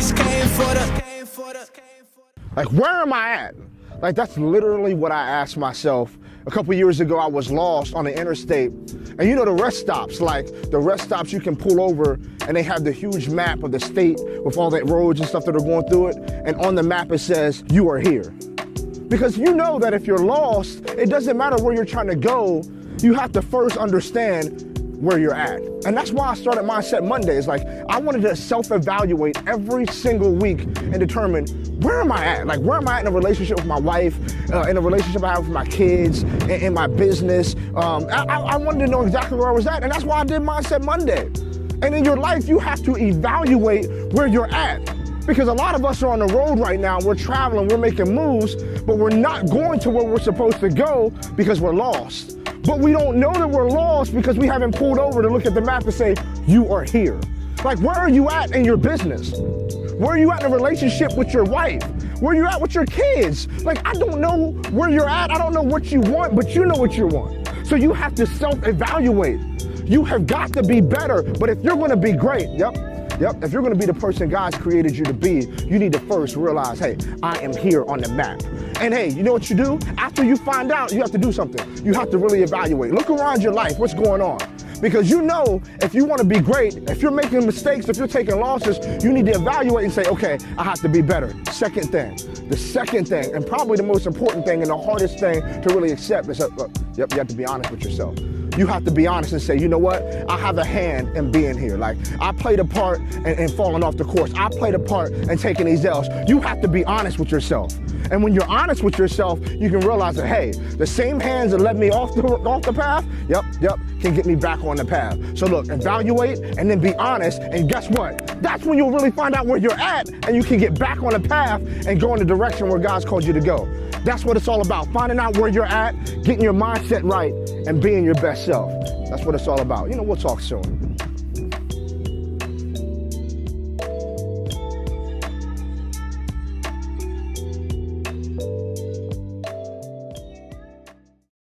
Ice came for the. Like, where am I at? Like, that's literally what I asked myself. A couple years ago, I was lost on the interstate. And you know the rest stops, like the rest stops you can pull over and they have the huge map of the state with all that roads and stuff that are going through it. And on the map it says, you are here. Because you know that if you're lost, it doesn't matter where you're trying to go. You have to first understand where you're at. And that's why I started Mindset Monday. It's like, I wanted to self-evaluate every single week and determine, where am I at? Like, where am I at in a relationship with my wife, in a relationship I have with my kids, in my business? I wanted to know exactly where I was at, and that's why I did Mindset Monday. And in your life, you have to evaluate where you're at. Because a lot of us are on the road right now, we're traveling, we're making moves, but we're not going to where we're supposed to go because we're lost. But we don't know that we're lost because we haven't pulled over to look at the map and say, you are here. Like, where are you at in your business? Where are you at in a relationship with your wife? Where are you at with your kids? Like, I don't know where you're at. I don't know what you want, but you know what you want. So you have to self-evaluate. You have got to be better. But if you're going to be great, if you're going to be the person God's created you to be, you need to first realize, hey, I am here on the map. And hey, you know what you do? After you find out, you have to do something. You have to really evaluate. Look around your life. What's going on? Because you know, if you want to be great, if you're making mistakes, if you're taking losses, you need to evaluate and say, okay, I have to be better. The second thing, and probably the most important thing and the hardest thing to really accept is, you have to be honest with yourself. You have to be honest and say, you know what? I have a hand in being here. Like, I played a part in falling off the course. I played a part in taking these L's. You have to be honest with yourself. And when you're honest with yourself, you can realize that, hey, the same hands that led me off the path, can get me back on the path. So look, evaluate and then be honest. And guess what? That's when you'll really find out where you're at and you can get back on the path and go in the direction where God's called you to go. That's what it's all about. Finding out where you're at, getting your mindset right, and being your best self. That's what it's all about. You know, we'll talk soon.